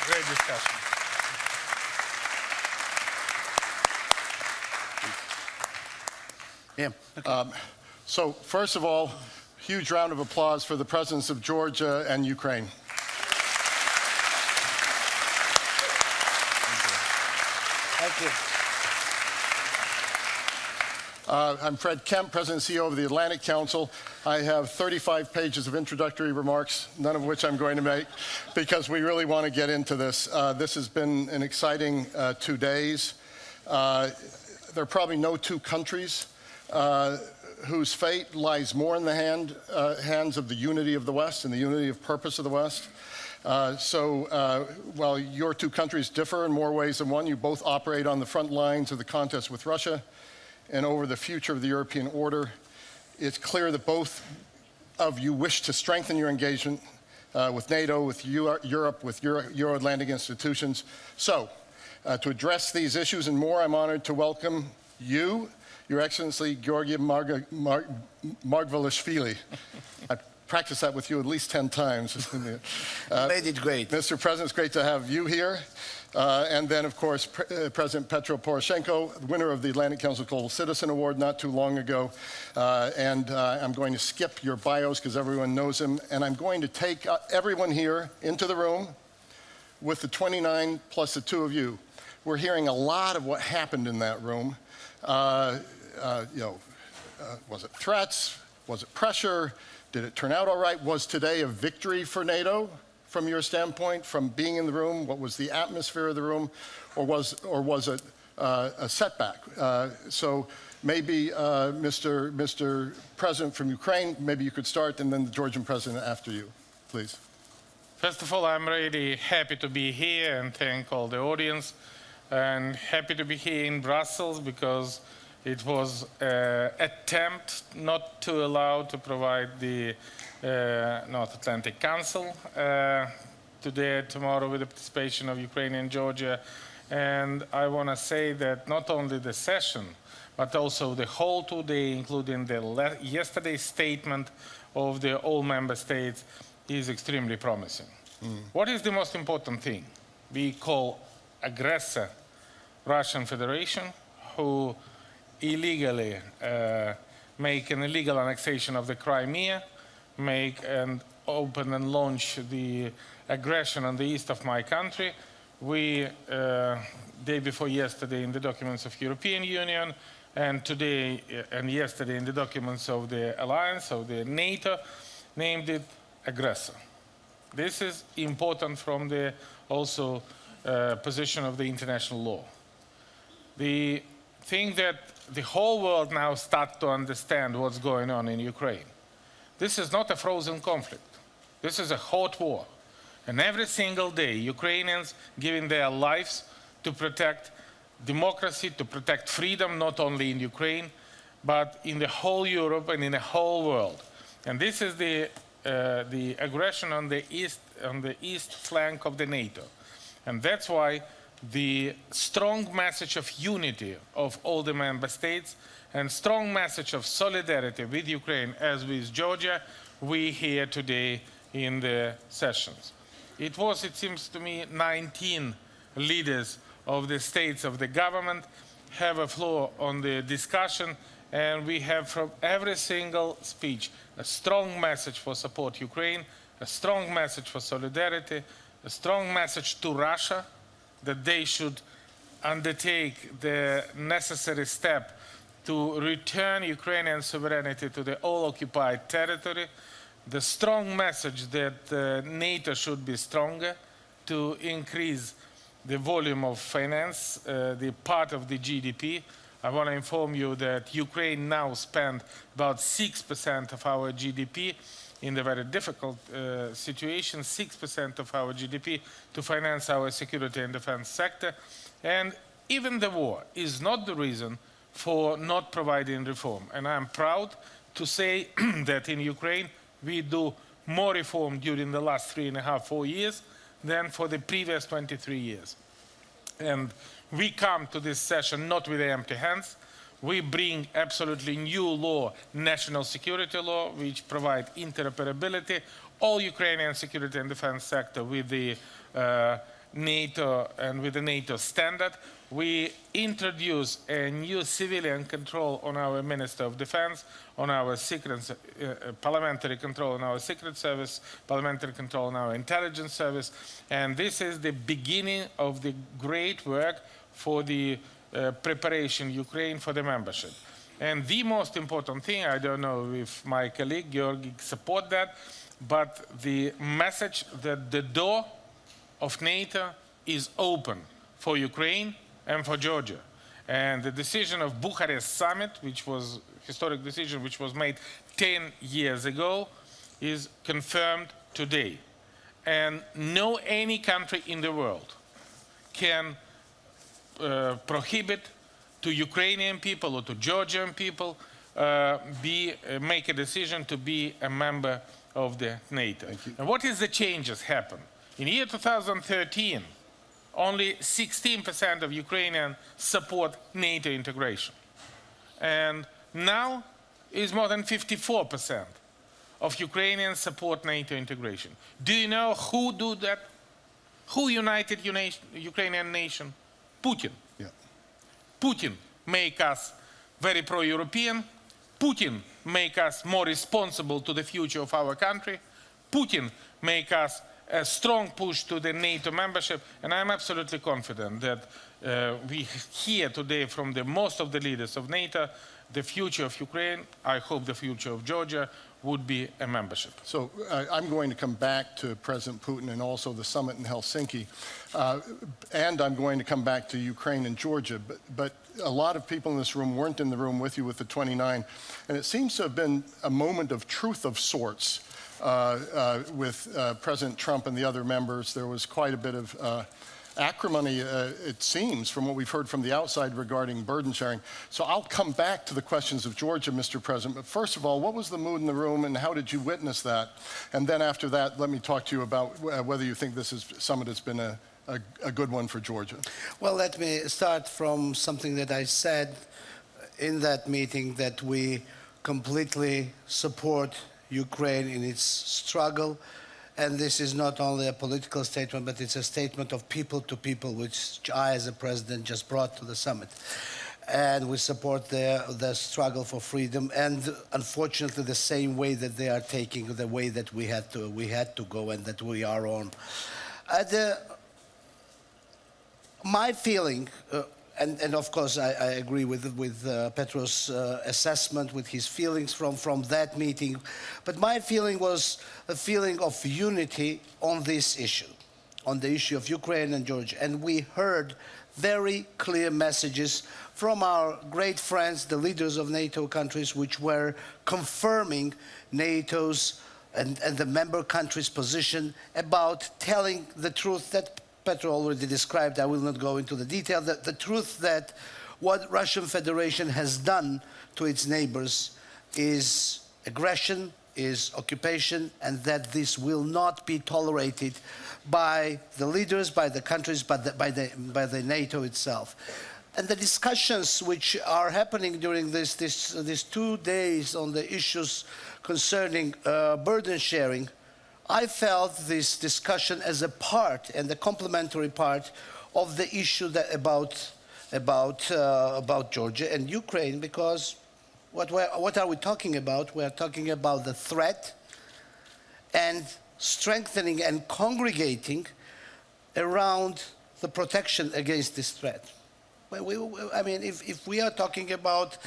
Great discussion. Yeah. Okay. So first of all, huge round of applause for the presidents of Georgia and Ukraine. Thank you. I'm Fred Kempe, President and CEO of the Atlantic Council. I have 35 pages of introductory remarks, none of which I'm going to make, because we really want to get into this. This has been an exciting 2 days. There are probably no two countries whose fate lies more in the hands of the unity of the West and the unity of purpose of the West. While your two countries differ in more ways than one, you both operate on the front lines of the contest with Russia and over the future of the European order. It's clear that both of you wish to strengthen your engagement with NATO, with Europe, with Euro-Atlantic institutions. So, to address these issues and more, I'm honored to welcome you, Your Excellency Giorgi Margvelashvili. I practiced that with you at least 10 times. You made it great. Mr. President, it's great to have you here. And then, of course, President Petro Poroshenko, winner of the Atlantic Council Global Citizen Award not too long ago. I'm going to skip your bios because everyone knows him. And I'm going to take everyone here into the room with the 29 plus the two of you. We're hearing a lot of what happened in that room. Was it threats? Was it pressure? Did it turn out all right? Was today a victory for NATO? From your standpoint, from being in the room, what was the atmosphere of the room, or was it a setback? So maybe Mr. President from Ukraine, maybe you could start, and then the Georgian President after you, please. First of all, I'm really happy to be here and thank all the audience, and happy to be here in Brussels because it was an attempt not to allow to provide the North Atlantic Council today, tomorrow, with the participation of Ukraine and Georgia. And I want to say that not only the session, but also the whole today, including the yesterday's statement of the all member states, is extremely promising. What is the most important thing? We call aggressor Russian Federation, who illegally make an illegal annexation of the Crimea, make and open and launch the aggression on the east of my country. We, day before yesterday, in the documents of European Union, and today and yesterday in the documents of the alliance, of the NATO, named it aggressor. This is important from the also position of the international law. The thing that the whole world now starts to understand what's going on in Ukraine. This is not a frozen conflict. This is a hot war. And every single day, Ukrainians giving their lives to protect democracy, to protect freedom, not only in Ukraine, but in the whole Europe and in the whole world. And this is the aggression on the east flank of the NATO. And that's why the strong message of unity of all the member states and strong message of solidarity with Ukraine as with Georgia, we hear today in the sessions. It was, it seems to me, 19 leaders of the states of the government have a floor on the discussion, and we have from every single speech a strong message for support Ukraine, a strong message for solidarity, a strong message to Russia that they should undertake the necessary step to return Ukrainian sovereignty to the all-occupied territory, the strong message that NATO should be stronger to increase the volume of finance, the part of the GDP. I want to inform you that Ukraine now spends about 6% of our GDP in the very difficult situation, 6% of our GDP to finance our security and defense sector. And even the war is not the reason for not providing reform. And I'm proud to say that in Ukraine we do more reform during the last 3.5, 4 years than for the previous 23 years. And we come to this session not with empty hands. We bring absolutely new law, national security law, which provide interoperability, all Ukrainian security and defense sector with the NATO and with the NATO standard. We introduce a new civilian control on our Minister of Defense, on our secret, parliamentary control on our Secret Service, parliamentary control on our Intelligence Service, and this is the beginning of the great work for the preparation Ukraine for the membership. And the most important thing, I don't know if my colleague Georgi support that, but the message that the door of NATO is open for Ukraine and for Georgia. And the decision of Bucharest Summit, which was a historic decision which was made 10 years ago, is confirmed today. And no any country in the world can prohibit to Ukrainian people or to Georgian people make a decision to be a member of the NATO. And what is the changes happen? In year 2013, only 16% of Ukrainians support NATO integration. And now is more than 54% of Ukrainians support NATO integration. Do you know who do that? Who united Ukrainian nation? Putin. Yeah. Putin make us very pro-European. Putin make us more responsible to the future of our country. Putin make us a strong push to the NATO membership, and I'm absolutely confident that we hear today from most of the leaders of NATO the future of Ukraine, I hope the future of Georgia, would be a membership. So I'm going to come back to President Putin and also the summit in Helsinki, and I'm going to come back to Ukraine and Georgia, but a lot of people in this room weren't in the room with you with the 29, and it seems to have been a moment of truth of sorts with President Trump and the other members. There was quite a bit of acrimony, it seems, from what we've heard from the outside regarding burden sharing. So I'll come back to the questions of Georgia, Mr. President. But first of all, what was the mood in the room and how did you witness that? And then after that, let me talk to you about whether you think this summit has been a good one for Georgia. Well, let me start from something that I said in that meeting, that we completely support Ukraine in its struggle. And this is not only a political statement, but it's a statement of people to people, which I, as a president, just brought to the summit. And we support the struggle for freedom, and unfortunately, the same way that they are taking the way that we had to go, and that we are on. My feeling, and of course, I agree with Petro's assessment, with his feelings from that meeting. But my feeling was a feeling of unity on this issue, on the issue of Ukraine and Georgia. And we heard very clear messages from our great friends, the leaders of NATO countries, which were confirming NATO's and the member countries' position about telling the truth that Petro already described. I will not go into the detail. The truth that what Russian Federation has done to its neighbors is aggression, is occupation, and that this will not be tolerated by the leaders, by the countries, by the NATO itself. And the discussions which are happening during these 2 days on the issues concerning burden sharing, I felt this discussion as a part and a complementary part of the issue that about Georgia and Ukraine, because what are we talking about? We are talking about the threat and strengthening and congregating around the protection against this threat. I mean, if we are talking about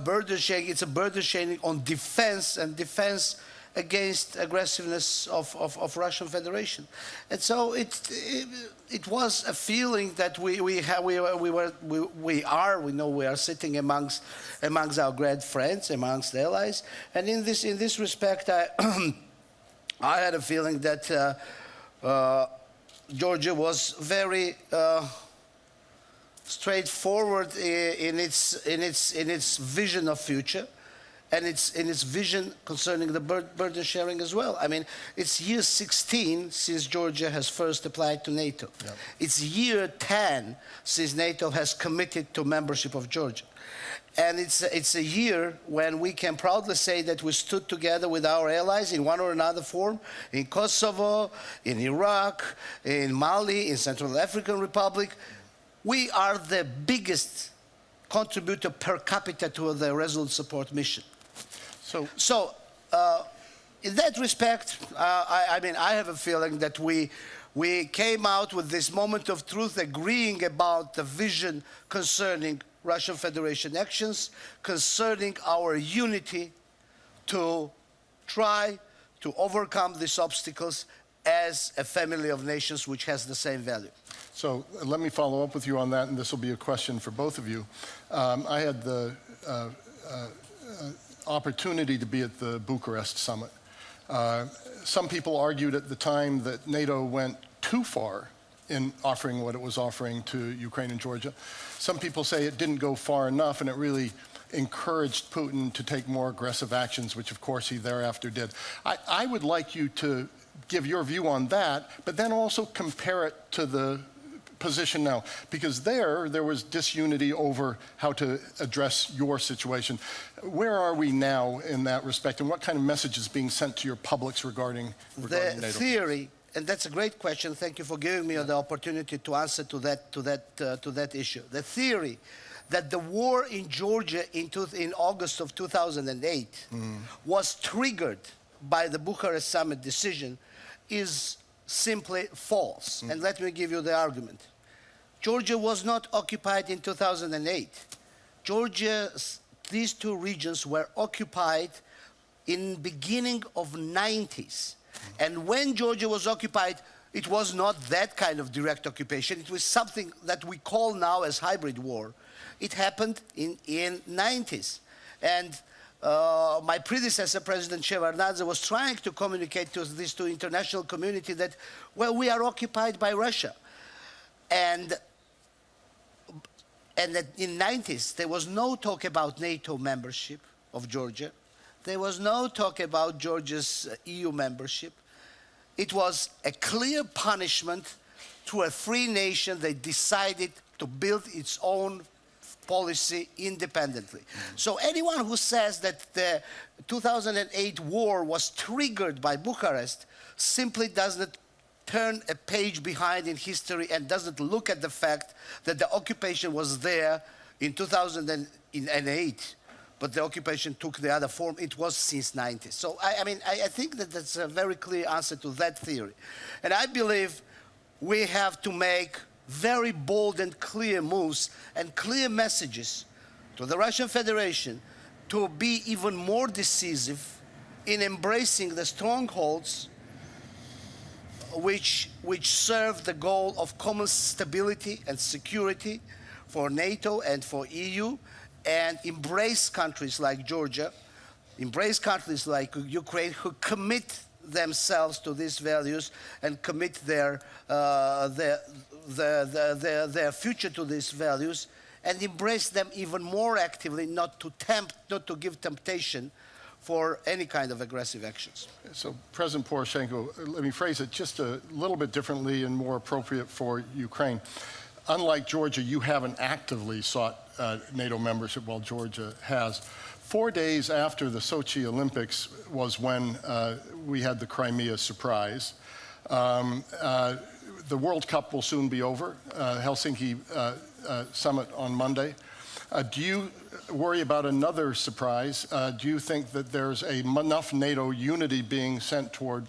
burden sharing, it's a burden sharing on defense, and defense against aggressiveness of Russian Federation. And so it was a feeling that we are sitting amongst our great friends, amongst allies. And in this respect, I had a feeling that Georgia was very straightforward in its vision of future, and in its vision concerning the burden sharing as well. I mean, it's year 16 since Georgia has first applied to NATO. Yep. It's year 10 since NATO has committed to membership of Georgia. And it's a year when we can proudly say that we stood together with our allies in one or another form, in Kosovo, in Iraq, in Mali, in Central African Republic. We are the biggest contributor per capita to the Resolute Support mission. So in that respect, I mean, I have a feeling that we came out with this moment of truth, agreeing about the vision concerning Russian Federation actions, concerning our unity to try to overcome these obstacles as a family of nations which has the same value. So let me follow up with you on that, and this will be a question for both of you. I had the opportunity to be at the Bucharest Summit. Some people argued at the time that NATO went too far in offering what it was offering to Ukraine and Georgia. Some people say it didn't go far enough, and it really encouraged Putin to take more aggressive actions, which of course he thereafter did. I would like you to give your view on that, but then also compare it to the position now, because there was disunity over how to address your situation. Where are we now in that respect, and what kind of message is being sent to your publics regarding NATO? The theory, and that's a great question. Thank you for giving me the opportunity to answer to that issue. The theory that the war in Georgia in August of 2008 was triggered by the Bucharest Summit decision is simply false. And let me give you the argument. Georgia was not occupied in 2008. Georgia, these two regions were occupied in beginning of 90s. And when Georgia was occupied, it was not that kind of direct occupation. It was something that we call now as hybrid war. It happened in 90s. And my predecessor, President Shevardnadze, was trying to communicate to this to international community that, well, we are occupied by Russia. And that in 90s, there was no talk about NATO membership of Georgia. There was no talk about Georgia's EU membership. It was a clear punishment to a free nation that decided to build its own policy independently. So anyone who says that the 2008 war was triggered by Bucharest simply doesn't turn a page behind in history and doesn't look at the fact that the occupation was there in 2008, but the occupation took the other form. It was since 90s. So I mean, I think that that's a very clear answer to that theory. And I believe we have to make very bold and clear moves and clear messages to the Russian Federation to be even more decisive in embracing the strongholds which serve the goal of common stability and security for NATO and for EU, and embrace countries like Georgia, embrace countries like Ukraine who commit themselves to these values and commit their future to these values, and embrace them even more actively, not to give temptation for any kind of aggressive actions. So, President Poroshenko, let me phrase it just a little bit differently and more appropriate for Ukraine. Unlike Georgia, you haven't actively sought NATO membership, while Georgia has. 4 days after the Sochi Olympics was when we had the Crimea surprise. The World Cup will soon be over, Helsinki summit on Monday. Do you worry about another surprise? Do you think that there's enough NATO unity being sent toward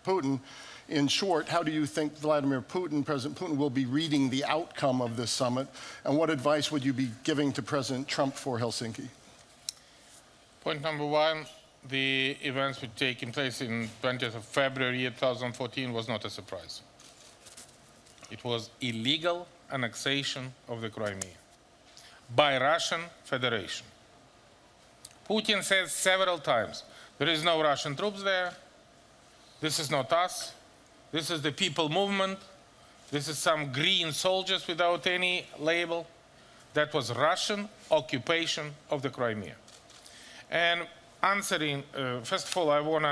Putin? In short, how do you think Vladimir Putin, President Putin, will be reading the outcome of this summit? And what advice would you be giving to President Trump for Helsinki? Point number one, the events which taking place in 20th of February 2014 was not a surprise. It was illegal annexation of the Crimea by Russian Federation. Putin says several times, there is no Russian troops there, this is not us, this is the people movement, this is some green soldiers without any label. That was Russian occupation of the Crimea. And answering, first of all, I want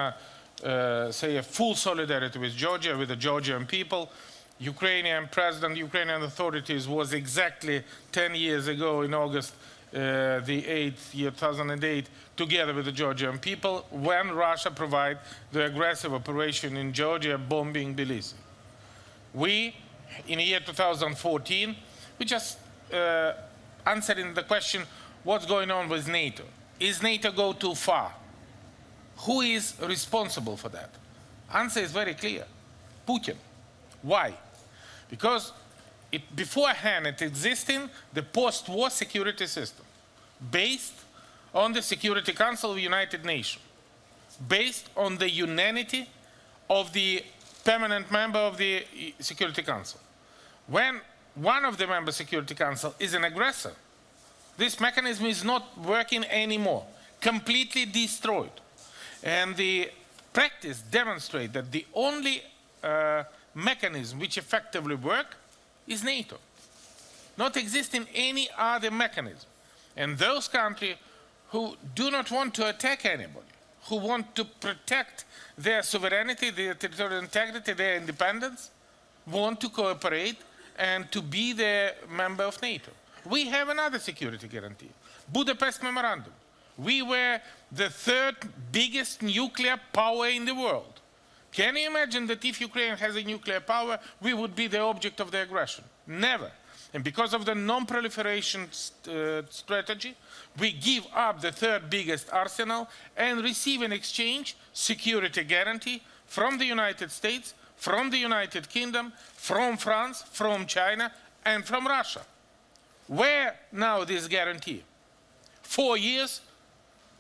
to say a full solidarity with Georgia, with the Georgian people. Ukrainian president, Ukrainian authorities was exactly 10 years ago in August the 2008, together with the Georgian people, when Russia provided the aggressive operation in Georgia, bombing Tbilisi. We, in the year 2014, we just answering the question, what's going on with NATO? Is NATO go too far? Who is responsible for that? Answer is very clear. Putin. Why? Because beforehand it existed the post-war security system based on the Security Council of the United Nations, based on the unanimity of the permanent member of the Security Council. When one of the member Security Council is an aggressor, this mechanism is not working anymore, completely destroyed. And the practice demonstrates that the only mechanism which effectively works is NATO. Not existing any other mechanism. And those countries who do not want to attack anybody, who want to protect their sovereignty, their territorial integrity, their independence, want to cooperate and to be the member of NATO. We have another security guarantee, Budapest Memorandum. We were the third biggest nuclear power in the world. Can you imagine that if Ukraine has a nuclear power, we would be the object of the aggression? Never. And because of the non-proliferation strategy, we give up the third biggest arsenal and receive in exchange security guarantee from the United States, from the United Kingdom, from France, from China, and from Russia. Where now this guarantee? 4 years,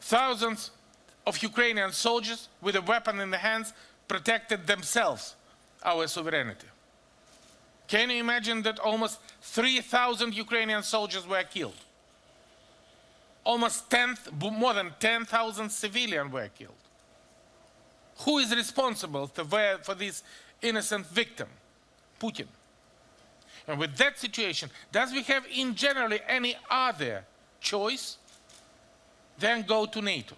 thousands of Ukrainian soldiers with a weapon in their hands protected themselves, our sovereignty. Can you imagine that almost 3,000 Ukrainian soldiers were killed? More than 10,000 civilians were killed. Who is responsible for this innocent victim? Putin. And with that situation, does we have in general any other choice than go to NATO?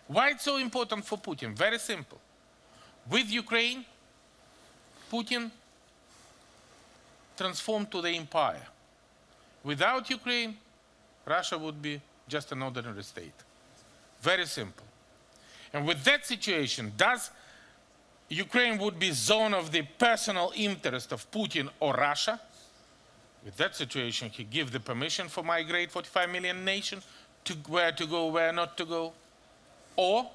Why it's so important for Putin? Very simple. With Ukraine, Putin transformed to the empire. Without Ukraine, Russia would be just an ordinary state. Very simple. And with that situation, does Ukraine would be zone of the personal interest of Putin or Russia? With that situation, he gives the permission for migrate 45 million nation to where to go, where not to go. Or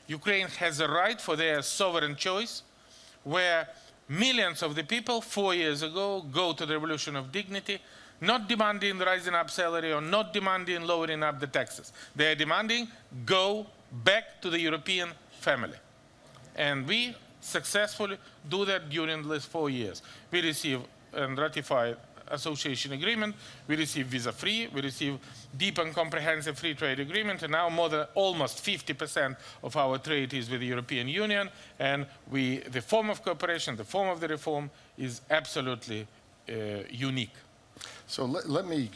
Ukraine has a right for their sovereign choice, where millions of the people 4 years ago go to the revolution of dignity, not demanding rising up salary or not demanding lowering up the taxes. They are demanding go back to the European family. And we successfully do that during these 4 years. We receive and ratify association agreement, we receive visa-free, we receive deep and comprehensive free trade agreement, and now more than almost 50% of our trade is with the European Union, and the form of cooperation, the form of the reform is absolutely unique. So let me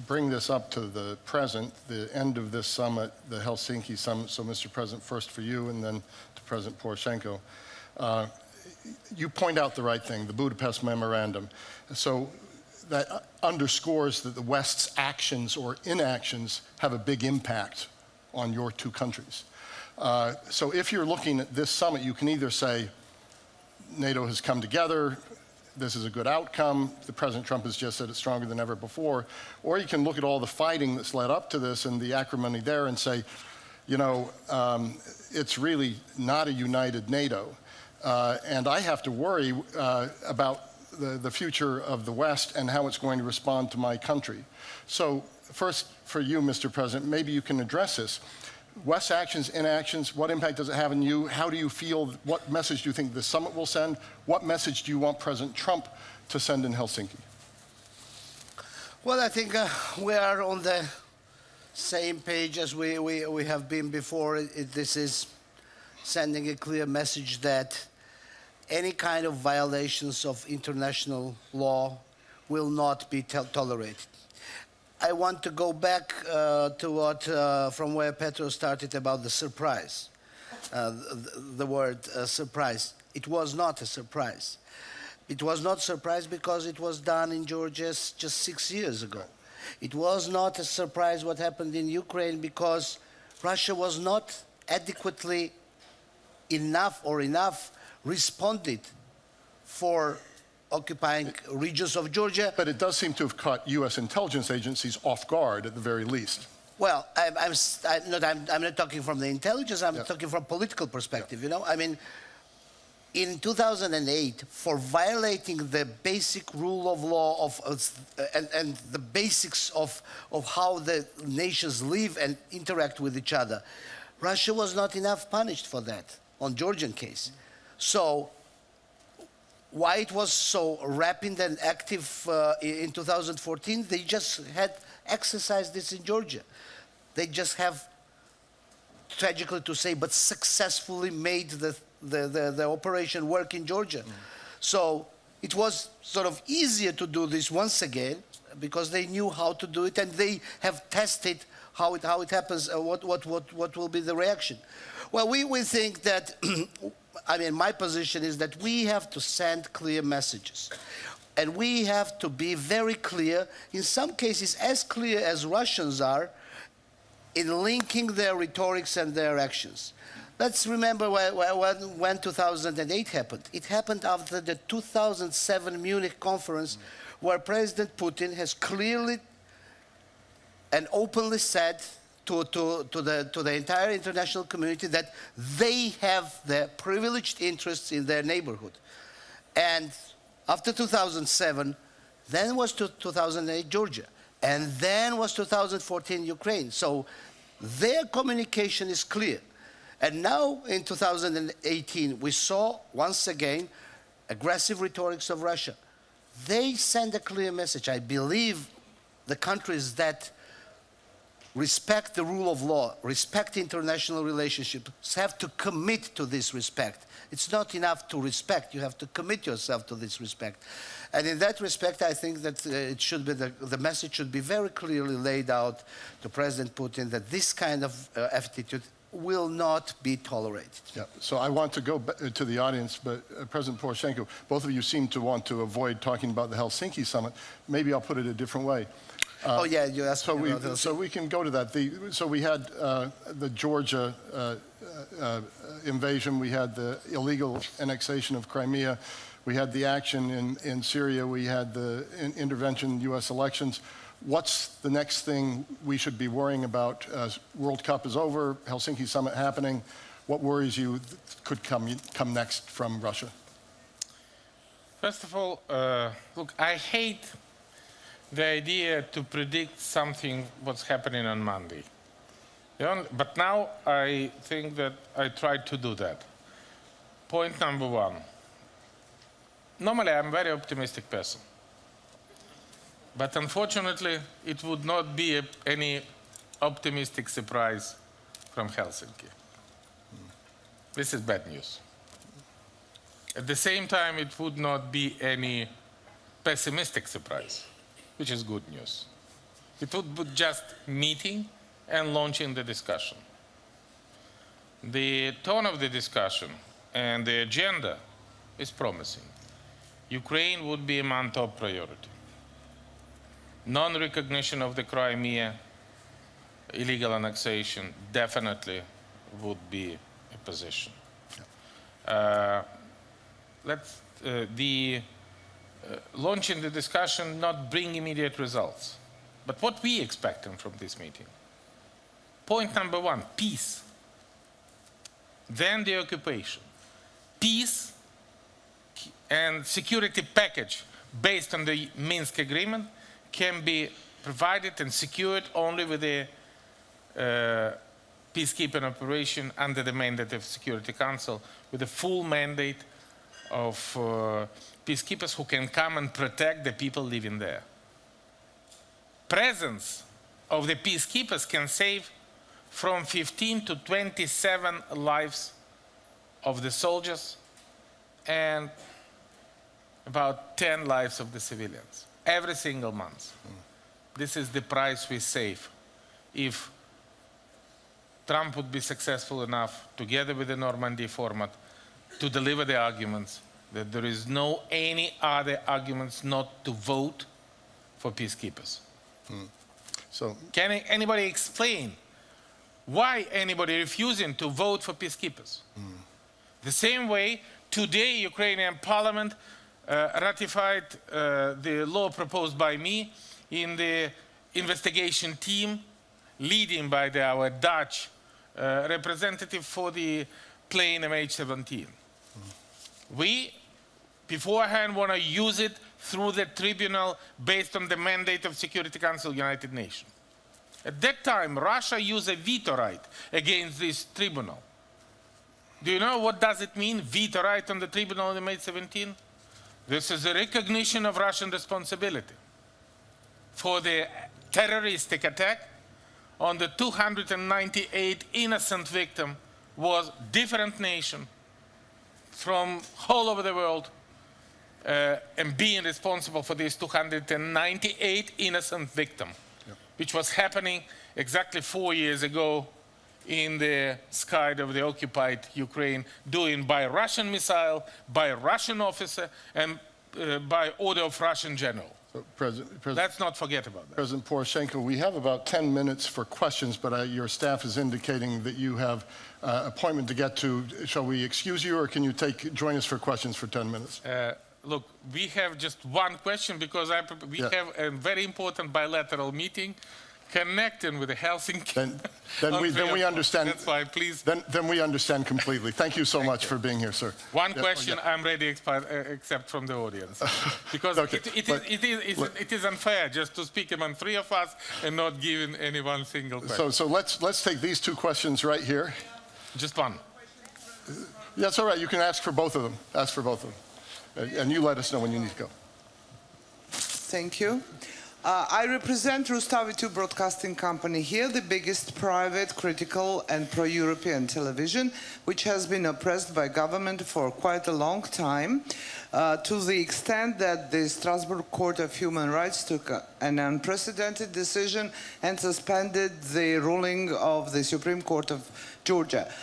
bring this up to the present, the end of this summit, the Helsinki summit. So, Mr. President, first for you and then to President Poroshenko. You point out the right thing, the Budapest Memorandum. So that underscores that the West's actions or inactions have a big impact on your two countries. So if you're looking at this summit, you can either say NATO has come together, this is a good outcome, the President Trump has just said it's stronger than ever before, or you can look at all the fighting that's led up to this and the acrimony there and say, you know, it's really not a united NATO. And I have to worry about the future of the West and how it's going to respond to my country. So first, for you, Mr. President, maybe you can address this. West's actions, inactions, what impact does it have on you? How do you feel? What message do you think the summit will send? What message do you want President Trump to send in Helsinki? Well, I think we are on the same page as we have been before. This is sending a clear message that any kind of violations of international law will not be tolerated. I want to go back to what, from where Petro started about the surprise, the word surprise. It was not a surprise. It was not a surprise because it was done in Georgia just 6 years ago. It was not a surprise what happened in Ukraine because Russia was not adequately enough responded for occupying regions of Georgia. But it does seem to have caught U.S. intelligence agencies off guard at the very least. Well, I'm not talking from the intelligence, I'm talking from political perspective, you know? I mean, in 2008, for violating the basic rule of law and the basics of how the nations live and interact with each other, Russia was not enough punished for that on Georgian case. So why it was so rapid and active in 2014, they just had exercised this in Georgia. They just have, tragically to say, but successfully made the operation work in Georgia. So it was sort of easier to do this once again because they knew how to do it and they have tested how it happens, what will be the reaction. Well, we think that, I mean, my position is that we have to send clear messages. And we have to be very clear, in some cases as clear as Russians are, in linking their rhetorics and their actions. Let's remember when 2008 happened. It happened after the 2007 Munich conference, where President Putin has clearly and openly said to the entire international community that they have their privileged interests in their neighborhood. And after 2007, then was 2008 Georgia, and then was 2014 Ukraine. So their communication is clear. And now in 2018, we saw once again aggressive rhetorics of Russia. They send a clear message. I believe the countries that respect the rule of law, respect international relationships, have to commit to this respect. It's not enough to respect, you have to commit yourself to this respect. And in that respect, I think that it should be the message should be very clearly laid out to President Putin that this kind of attitude will not be tolerated. Yeah. So I want to go to the audience, but President Poroshenko, both of you seem to want to avoid talking about the Helsinki Summit. Maybe I'll put it a different way. Oh yeah, you asked so me about Helsinki. So we can go to that. So we had the Georgia invasion, we had the illegal annexation of Crimea, we had the action in Syria, we had the intervention in U.S. elections. What's the next thing we should be worrying about? World Cup is over, Helsinki Summit happening. What worries you could come next from Russia? First of all, look, I hate the idea to predict something what's happening on Monday. But now I think that I tried to do that. Point number one. Normally I'm a very optimistic person. But unfortunately, it would not be any optimistic surprise from Helsinki. This is bad news. At the same time, it would not be any pessimistic surprise, which is good news. It would be just meeting and launching the discussion. The tone of the discussion and the agenda is promising. Ukraine would be among top priority. Non-recognition of the Crimea, illegal annexation, definitely would be a position. Launching the discussion not bring immediate results. But what we expecting from this meeting? Point number one, peace. Then the occupation. Peace and security package based on the Minsk agreement can be provided and secured only with a peacekeeping operation under the mandate of Security Council, with a full mandate of peacekeepers who can come and protect the people living there. Presence of the peacekeepers can save from 15 to 27 lives of the soldiers and about 10 lives of the civilians every single month. This is the price we save if Trump would be successful enough, together with the Normandy format, to deliver the arguments that there is no any other arguments not to vote for peacekeepers. So, Can anybody explain why anybody refusing to vote for peacekeepers? The same way, today Ukrainian parliament ratified the law proposed by me in the investigation team leading by our Dutch representative for the plane MH17. We beforehand want to use it through the tribunal based on the mandate of Security Council United Nations. At that time, Russia used a veto right against this tribunal. Do you know what does it mean, veto right on the tribunal in MH17? This is a recognition of Russian responsibility for the terroristic attack on the 298 innocent victims was different nation from all over the world and being responsible for these 298 innocent victims, which was happening exactly 4 years ago in the sky of the occupied Ukraine, doing by Russian missile, by Russian officer, and by order of Russian general. so President, Let's not forget about that. President Poroshenko, we have about 10 minutes for questions, but your staff is indicating that you have appointment to get to. Shall we excuse you, or can you join us for questions for 10 minutes? Look, we have just one question because we have a very important bilateral meeting connecting with the Helsinki. Then we understand. That's why, please. Then we understand completely. Thank you so much for being here, sir. One question I'm ready accept from the audience. Because Okay, it is unfair just to speak among three of us and not giving any one single question. So let's take these two questions right here. Just one. That's all right. You can ask for both of them. Ask for both of them. And you let us know when you need to go. Thank you. I represent Rustavi 2 Broadcasting Company here, the biggest private, critical and pro-European television, which has been oppressed by government for quite a long time, to the extent that the Strasbourg Court of Human Rights took an unprecedented decision and suspended the ruling of the Supreme Court of Georgia.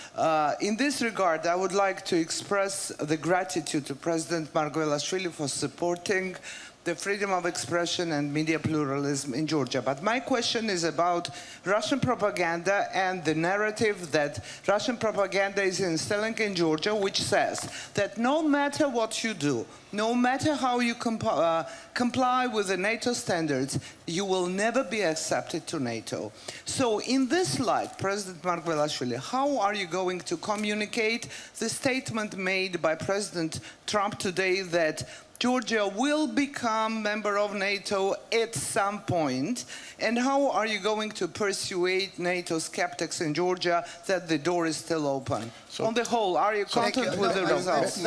In this regard, I would like to express the gratitude to President Margvelashvili for supporting the freedom of expression and media pluralism in Georgia. But my question is about Russian propaganda and the narrative that Russian propaganda is instilling in Georgia, which says that no matter what you do, no matter how you comply with the NATO standards, you will never be accepted to NATO. So in this light, President Margvelashvili, how are you going to communicate the statement made by President Trump today that Georgia will become member of NATO at some point, and how are you going to persuade NATO skeptics in Georgia that the door is still open? So, on the whole, are you content with the results?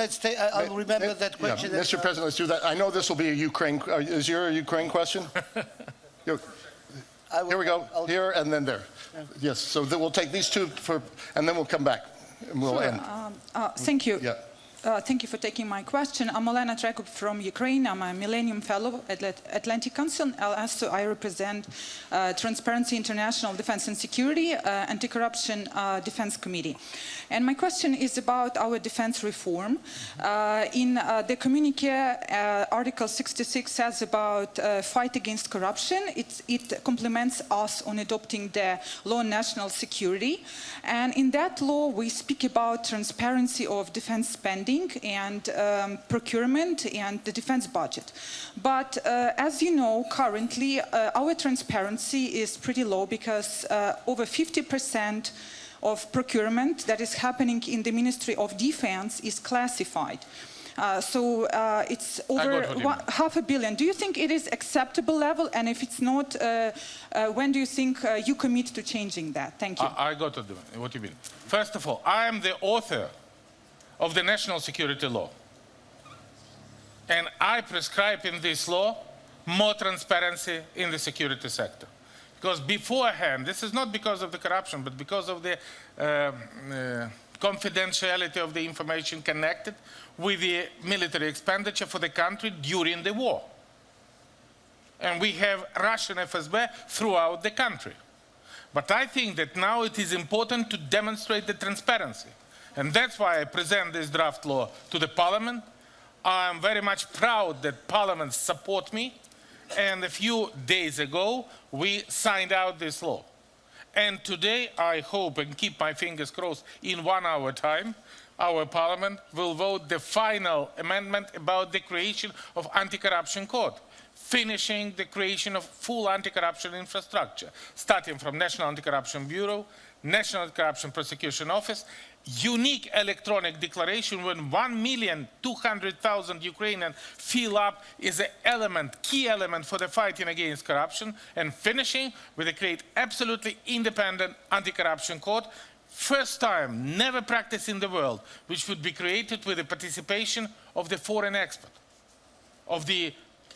I'll remember that question. Yeah, Mr. President, let's do that. I know this will be a Ukraine. Is your a Ukraine question? Here we go. Here and then there. Yes. So we'll take these two and then we'll come back and we'll end. Thank you. Yeah. Thank you for taking my question. I'm Olena Trekub from Ukraine. I'm a Millennium Fellow at Atlantic Council. Also, I represent Transparency International Defense and Security Anti-Corruption Defense Committee. And my question is about our defense reform. In the communique, Article 66 says about fight against corruption. It complements us on adopting the law on national security. And in that law, we speak about transparency of defense spending and procurement and the defense budget. But as you know, currently our transparency is pretty low because over 50% of procurement that is happening in the Ministry of Defense is classified. So it's over $500 million. Do you think it is acceptable level? And if it's not, when do you think you commit to changing that? Thank you. I got to do what you mean. First of all, I am the author of the national security law. And I prescribe in this law more transparency in the security sector. Because beforehand, this is not because of the corruption, but because of the confidentiality of the information connected with the military expenditure for the country during the war. And we have Russian FSB throughout the country. But I think that now it is important to demonstrate the transparency. And that's why I present this draft law to the Parliament. I'm very much proud that Parliament support me And a few days ago, we signed out this law. And today, I hope and keep my fingers crossed, in 1 hour time, our parliament will vote the final amendment about the creation of anti-corruption court, finishing the creation of full anti-corruption infrastructure, starting from National Anti-Corruption Bureau, National Anti-Corruption Prosecution Office, unique electronic declaration when 1,200,000 Ukrainians fill up is an element, key element for the fighting against corruption, and finishing with a great, absolutely independent anti-corruption court, first time, never practiced in the world, which would be created with the participation of the foreign expert, of the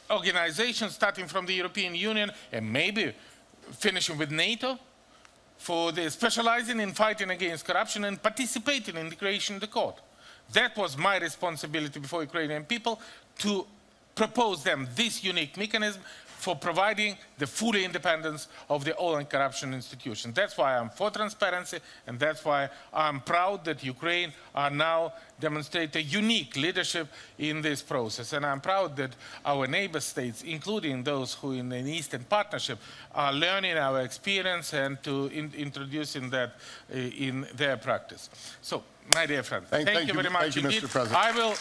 organizations starting from the European Union and maybe finishing with NATO, for the specializing in fighting against corruption and participating in the creation of the court. That was my responsibility before Ukrainian people, to propose them this unique mechanism for providing the full independence of the all anti-corruption institution. That's why I'm for transparency, and that's why I'm proud that Ukraine are now demonstrating unique leadership in this process. And I'm proud that our neighbor states, including those who in the Eastern Partnership, are learning our experience and to introducing that in their practice. So, my dear friend, thank you very much indeed. Mr. President.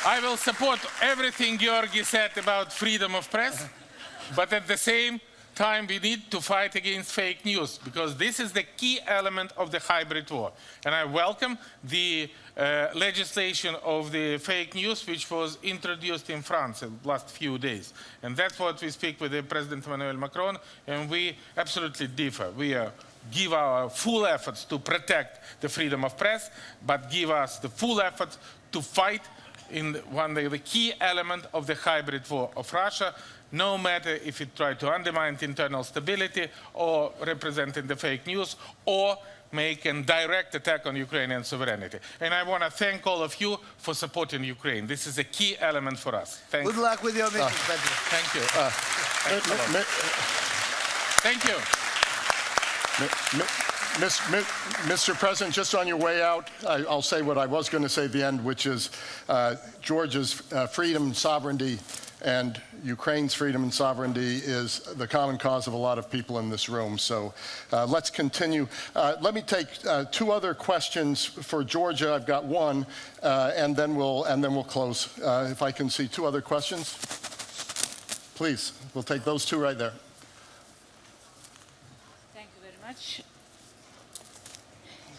I will support everything Giorgi said about freedom of press, but at the same time we need to fight against fake news, because this is the key element of the hybrid war. And I welcome the legislation of the fake news which was introduced in France in the last few days. And that's what we speak with the President Emmanuel Macron, and we absolutely differ. We give our full efforts to protect the freedom of press, but give us the full efforts to fight in one of the key element of the hybrid war of Russia, no matter if it tried to undermine internal stability or representing the fake news or make a direct attack on Ukrainian sovereignty. And I want to thank all of you for supporting Ukraine. This is a key element for us. Thank Good you. luck with your meeting, Petro. Thank you. Thank you. Mr. President, just on your way out, I'll say what I was going to say at the end, which is Georgia's freedom, sovereignty, and Ukraine's freedom and sovereignty is the common cause of a lot of people in this room. So let's continue. Let me take 2 other questions for Georgia. I've got one, and then we'll close. If I can see 2 other questions, please. We'll take those 2 right there. Thank you very much.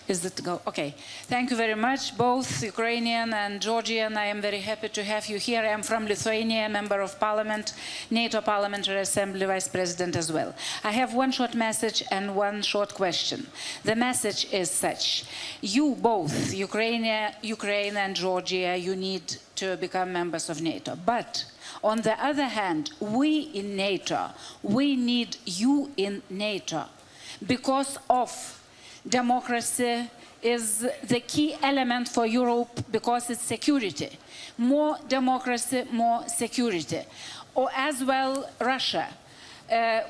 Is it go? Okay. Thank you very much, both Ukrainian and Georgian. I am very happy to have you here. I am from Lithuania, Member of Parliament, NATO Parliamentary Assembly Vice President as well. I have one short message and one short question. The message is such. You both, Ukraine and Georgia, you need to become members of NATO. But on the other hand, we in NATO, we need you in NATO because of democracy is the key element for Europe because it's security. More democracy, more security. Or as well, Russia.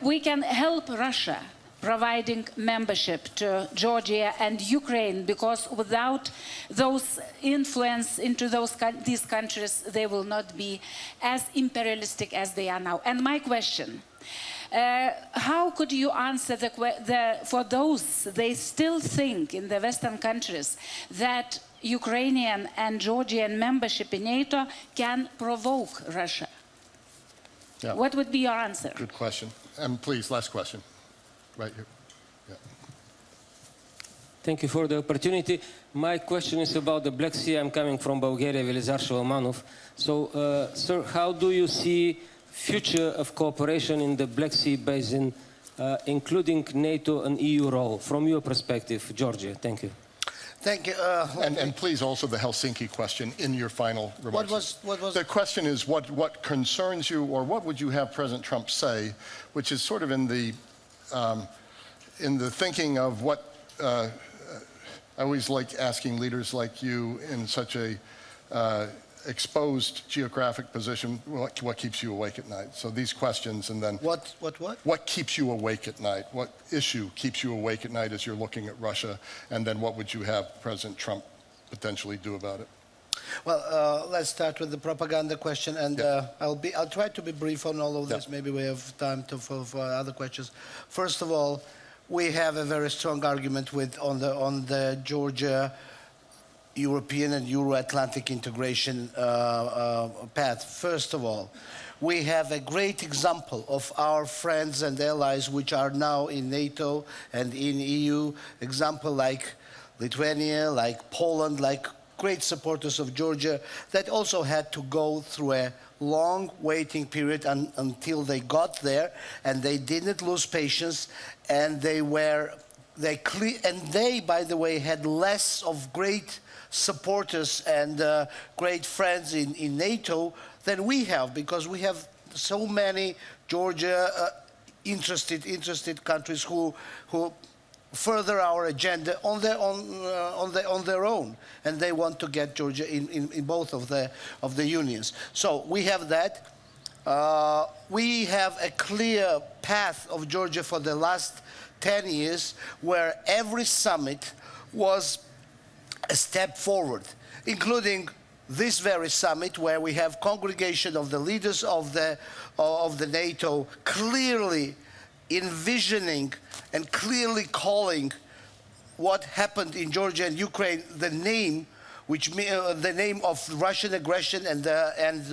We can help Russia providing membership to Georgia and Ukraine because without those influence into these countries, they will not be as imperialistic as they are now. And my question, how could you answer for those, they still think in the Western countries that Ukrainian and Georgian membership in NATO can provoke Russia? Yeah. What would be your answer? Good question. And please, last question. Right here. Yeah. Thank you for the opportunity. My question is about the Black Sea. I'm coming from Bulgaria, Velizar Sholomanov. So, sir, how do you see future of cooperation in the Black Sea basin, including NATO and EU role, from your perspective, Georgia? Thank you. Thank you. And please also the Helsinki question in your final remarks. What was the question is what concerns you, or what would you have President Trump say, which is sort of in the thinking of what I always like asking leaders like you in such a exposed geographic position, what keeps you awake at night? So these questions, and then what keeps you awake at night? What issue keeps you awake at night as you're looking at Russia? And then what would you have President Trump potentially do about it? Well, let's start with the propaganda question, and I'll try to be brief on all of this. Maybe we have time for other questions. First of all, we have a very strong argument on the Georgia European and Euro-Atlantic integration path. First of all, we have a great example of our friends and allies which are now in NATO and in EU, example like Lithuania, like Poland, like great supporters of Georgia that also had to go through a long waiting period until they got there, and they didn't lose patience, and they, by the way, had less of great supporters and great friends in NATO than we have, because we have so many Georgia interested countries who further our agenda on their own, and they want to get Georgia in both of the unions. So we have that. We have a clear path of Georgia for the last 10 years, where every summit was a step forward, including this very summit, where we have congregation of the leaders of the NATO clearly envisioning and clearly calling what happened in Georgia and Ukraine the name of Russian aggression and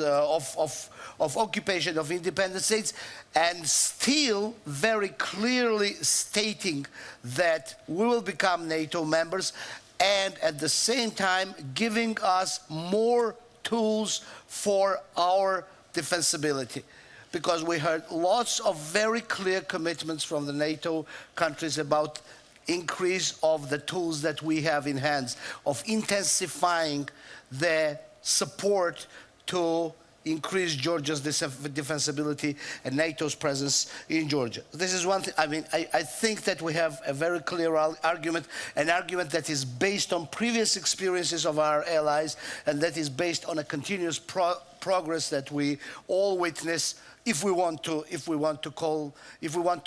of occupation of independent states, and still very clearly stating that we will become NATO members, and at the same time giving us more tools for our defensibility. Because we heard lots of very clear commitments from the NATO countries about increase of the tools that we have in hands, of intensifying the support to increase Georgia's defensibility and NATO's presence in Georgia. This is one thing. I mean, I think that we have a very clear argument, an argument that is based on previous experiences of our allies, and that is based on a continuous progress that we all witness, if we want to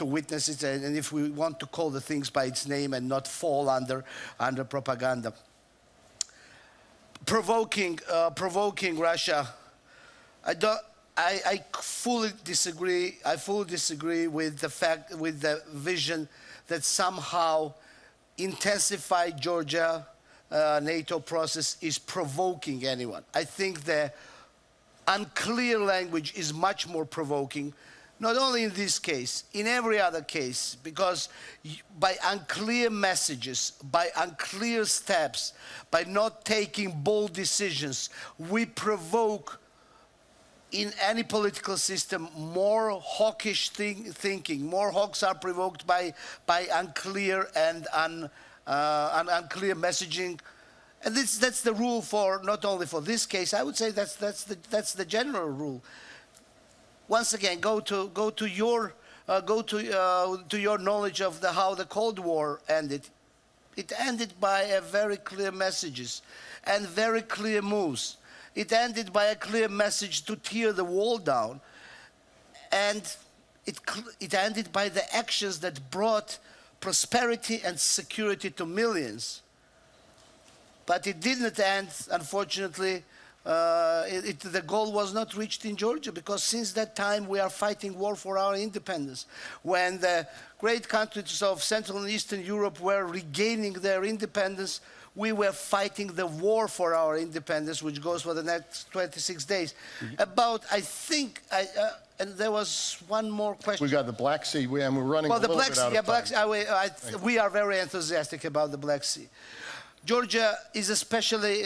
witness it, and if we want to call the things by its name and not fall under propaganda. Provoking Russia. I fully disagree. I fully disagree with the vision that somehow intensified Georgia NATO process is provoking anyone. I think the unclear language is much more provoking, not only in this case, in every other case, because by unclear messages, by unclear steps, by not taking bold decisions, we provoke in any political system more hawkish thinking. More hawks are provoked by unclear and unclear messaging. And that's the rule for not only for this case. I would say that's the general rule. Once again, go to your knowledge of how the Cold War ended. It ended by a very clear messages and very clear moves. It ended by a clear message to tear the wall down, and it ended by the actions that brought prosperity and security to millions. But it didn't end, unfortunately. The goal was not reached in Georgia, because since that time we are fighting war for our independence. When the great countries of Central and Eastern Europe were regaining their independence, we were fighting the war for our independence, which goes for the next 26 days. And there was one more question. We got the Black Sea, and we're running a little bit out of time. We are very enthusiastic about the Black Sea. Georgia is especially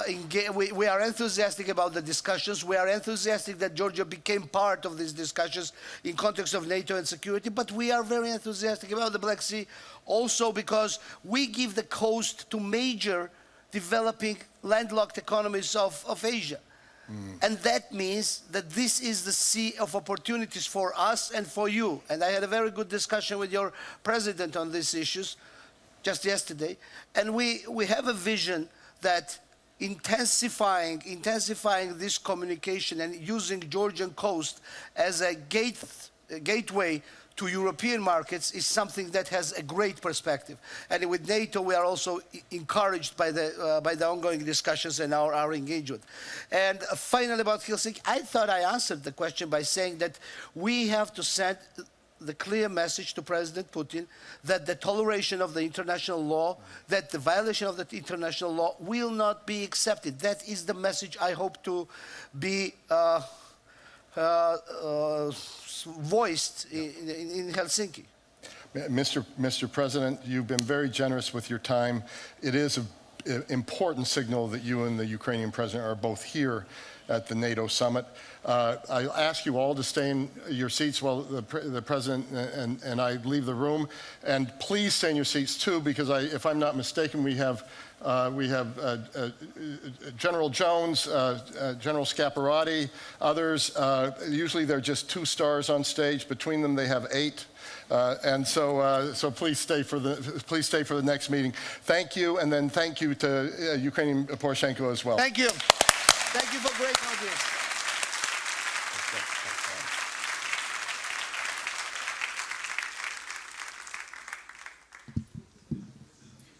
engaged. We are enthusiastic about the discussions. We are enthusiastic that Georgia became part of these discussions in context of NATO and security, but we are very enthusiastic about the Black Sea also because we give the coast to major developing landlocked economies of Asia. And that means that this is the sea of opportunities for us and for you. And I had a very good discussion with your president on these issues just yesterday, and we have a vision that intensifying this communication and using Georgian coast as a gateway to European markets is something that has a great perspective. And with NATO, we are also encouraged by the ongoing discussions and our engagement. And finally, about Helsinki, I thought I answered the question by saying that we have to send the clear message to President Putin that the toleration of the international law, that the violation of the international law will not be accepted. That is the message I hope to be voiced in Helsinki. Mr. President, you've been very generous with your time. It is an important signal that you and the Ukrainian president are both here at the NATO Summit. I ask you all to stay in your seats while the President and I leave the room. And please stay in your seats too, because if I'm not mistaken, we have General Jones, General Scaparrotti, others. Usually they're just 2 stars on stage. Between them, they have 8. So please stay for the next meeting. Thank you, and then thank you to Ukrainian Poroshenko as well. Thank you. Thank you for great audience.